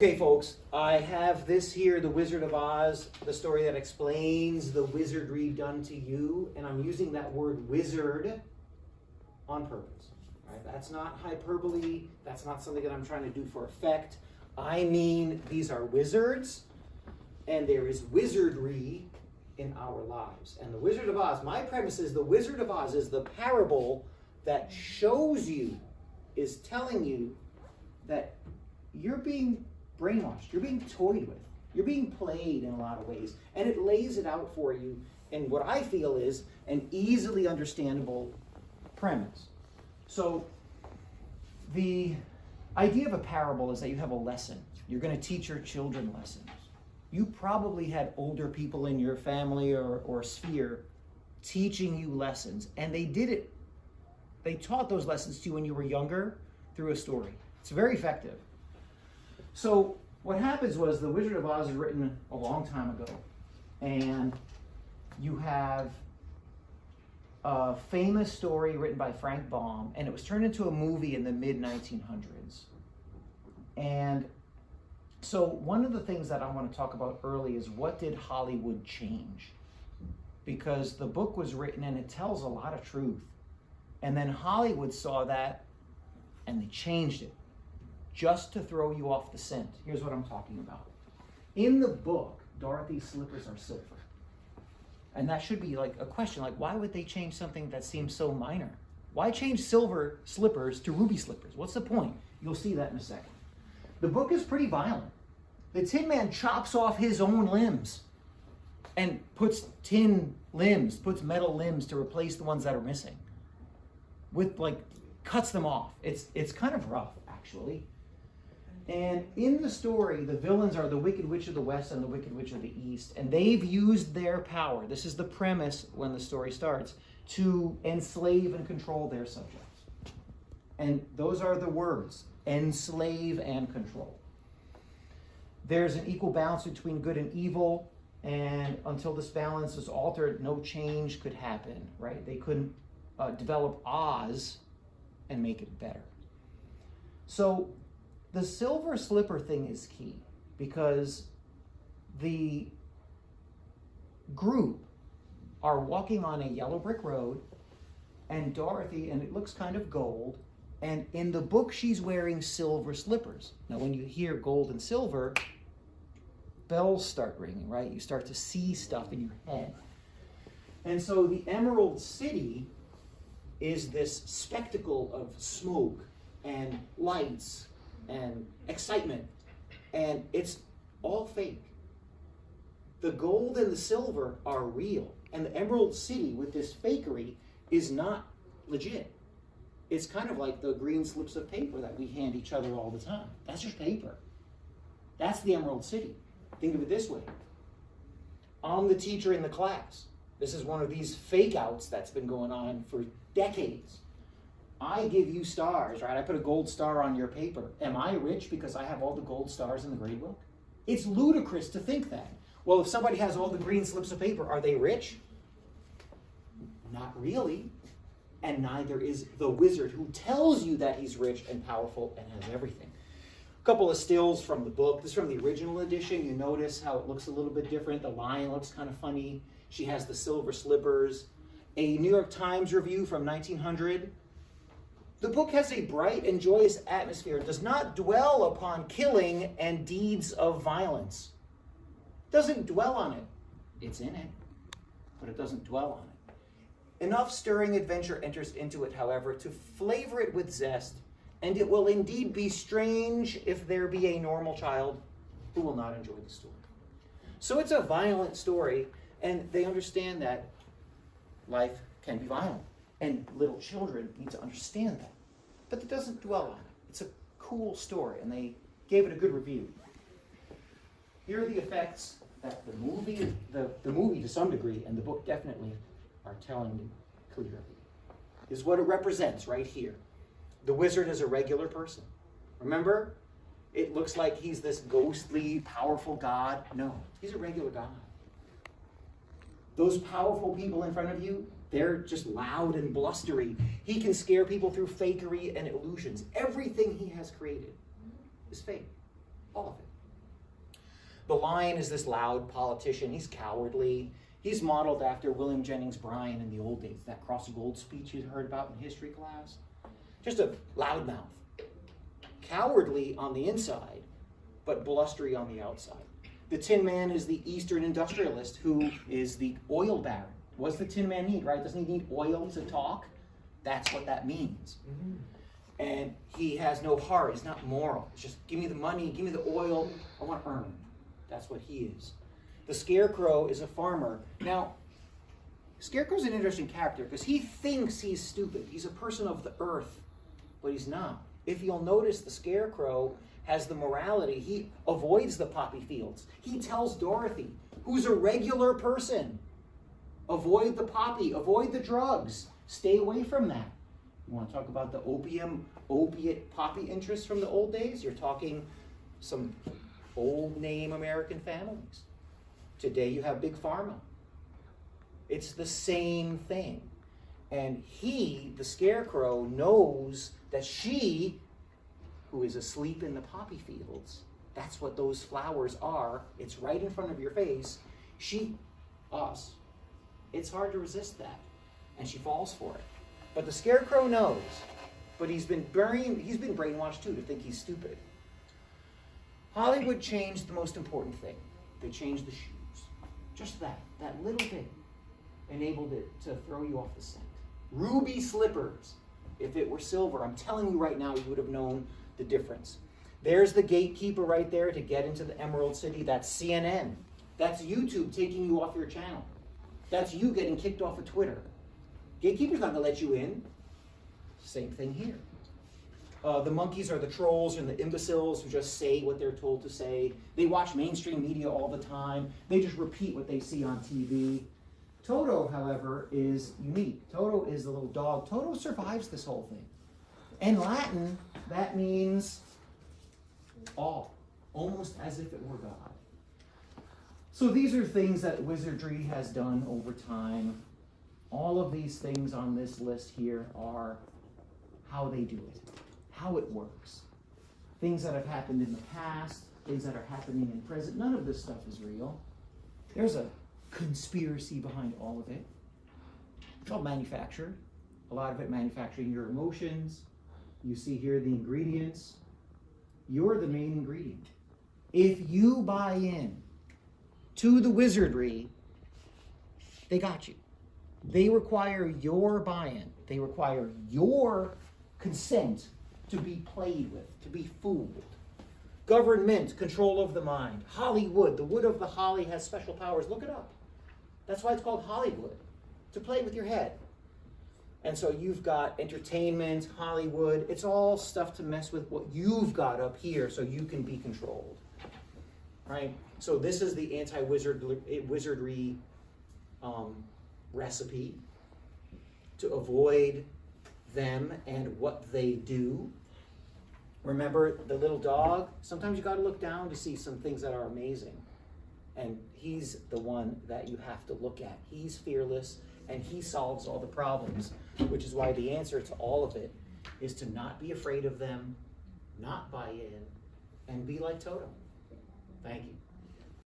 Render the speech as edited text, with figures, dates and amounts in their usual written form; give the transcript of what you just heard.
Okay, folks, I have this here, The Wizard of Oz, the story that explains the wizardry done to you, and I'm using that word wizard on purpose. Right? That's not hyperbole, that's not something that I'm trying to do for effect. I mean, these are wizards, and there is wizardry in our lives. And the Wizard of Oz, my premise is the Wizard of Oz is the parable that shows you, is telling you that you're being brainwashed, you're being toyed with, you're being played in a lot of ways, and it lays it out for you in what I feel is an easily understandable premise. So the idea of a parable is that you have a lesson. You're going to teach your children lessons. You probably had older people in your family or sphere teaching you lessons, and they did it. They taught those lessons to you when you were younger through a story. It's very effective. So what happens was The Wizard of Oz was written a long time ago, and you have a famous story written by Frank Baum, and it was turned into a movie in the mid-1900s. And so one of the things that I want to talk about early is what did Hollywood change? Because the book was written and it tells a lot of truth. And then Hollywood saw that and they changed it just to throw you off the scent. Here's what I'm talking about. In the book, Dorothy's slippers are silver. And that should be like a question, like why would they change something that seems so minor? Why change silver slippers to ruby slippers? What's the point? You'll see that in a second. The book is pretty violent. The Tin Man chops off his own limbs and puts metal limbs to replace the ones that are missing. Cuts them off. It's kind of rough, actually. And in the story, the villains are the Wicked Witch of the West and the Wicked Witch of the East. And they've used their power, this is the premise when the story starts, to enslave and control their subjects. And those are the words, enslave and control. There's an equal balance between good and evil, and until this balance is altered, no change could happen, right? They couldn't develop Oz and make it better. So the silver slipper thing is key because the group are walking on a yellow brick road, and Dorothy, and it looks kind of gold, and in the book she's wearing silver slippers. Now when you hear gold and silver, bells start ringing, right? You start to see stuff in your head. And so the Emerald City is this spectacle of smoke and lights and excitement, and it's all fake. The gold and the silver are real, and the Emerald City with this fakery is not legit. It's kind of like the green slips of paper that we hand each other all the time. That's just paper. That's the Emerald City. Think of it this way. I'm the teacher in the class. This is one of these fake outs that's been going on for decades. I give you stars, right? I put a gold star on your paper. Am I rich because I have all the gold stars in the grade book? It's ludicrous to think that. Well, if somebody has all the green slips of paper, are they rich? Not really. And neither is the wizard who tells you that he's rich and powerful and has everything. A couple of stills from the book. This is from the original edition. You notice how it looks a little bit different. The lion looks kind of funny. She has the silver slippers. A New York Times review from 1900. The book has a bright and joyous atmosphere. It does not dwell upon killing and deeds of violence. It doesn't dwell on it. It's in it, but it doesn't dwell on it. Enough stirring adventure enters into it, however, to flavor it with zest, and it will indeed be strange if there be a normal child who will not enjoy the story. So it's a violent story, and they understand that life can be violent, and little children need to understand that. But it doesn't dwell on it. It's a cool story, and they gave it a good review. Here are the effects that the movie to some degree, and the book definitely, are telling you clearly. This is what it represents right here. The wizard is a regular person. Remember? It looks like he's this ghostly, powerful god. No, he's a regular god. Those powerful people in front of you, they're just loud and blustery. He can scare people through fakery and illusions. Everything he has created is fake. All of it. The lion is this loud politician. He's cowardly. He's modeled after William Jennings Bryan in the old days, that cross gold speech you heard about in history class. Just a loudmouth. Cowardly on the inside, but blustery on the outside. The Tin Man is the Eastern industrialist who is the oil baron. What does the Tin Man need, right? Doesn't he need oil to talk? That's what that means. Mm-hmm. And he has no heart. He's not moral. It's just, give me the money, give me the oil. I want to earn. That's what he is. The Scarecrow is a farmer. Now, Scarecrow's an interesting character because he thinks he's stupid. He's a person of the earth, but he's not. If you'll notice, the Scarecrow has the morality. He avoids the poppy fields. He tells Dorothy, who's a regular person, avoid the poppy, avoid the drugs, stay away from that. You want to talk about the opiate poppy interests from the old days? You're talking some old name American families. Today you have Big Pharma. It's the same thing. And he, the Scarecrow, knows that she, who is asleep in the poppy fields, that's what those flowers are. It's right in front of your face. She, us, it's hard to resist that. And she falls for it. But the Scarecrow knows. But he's been brainwashed too to think he's stupid. Hollywood changed the most important thing. They changed the shoes. Just that little bit enabled it to throw you off the scent. Ruby slippers. If it were silver, I'm telling you right now, you would have known the difference. There's the gatekeeper right there to get into the Emerald City. That's CNN. That's YouTube taking you off your channel. That's you getting kicked off of Twitter. Gatekeeper's not going to let you in. Same thing here. The monkeys are the trolls and the imbeciles who just say what they're told to say. They watch mainstream media all the time. They just repeat what they see on TV. Toto, however, is unique. Toto is the little dog. Toto survives this whole thing. In Latin, that means all, almost as if it were God. So these are things that wizardry has done over time. All of these things on this list here are how they do it, how it works. Things that have happened in the past, things that are happening in present. None of this stuff is real. There's a conspiracy behind all of it. It's all manufactured. A lot of it manufacturing your emotions. You see here the ingredients. You're the main ingredient. If you buy in to the wizardry, they got you. They require your buy-in. They require your consent to be played with, to be fooled. Government, control of the mind. Hollywood, the wood of the holly has special powers. Look it up. That's why it's called Hollywood, to play with your head. And so you've got entertainment, Hollywood. It's all stuff to mess with what you've got up here so you can be controlled. Right? So this is the anti-wizardry recipe to avoid them and what they do. Remember the little dog? Sometimes you got to look down to see some things that are amazing. And he's the one that you have to look at. He's fearless and he solves all the problems, which is why the answer to all of it is to not be afraid of them, not buy in, and be like Toto. Thank you.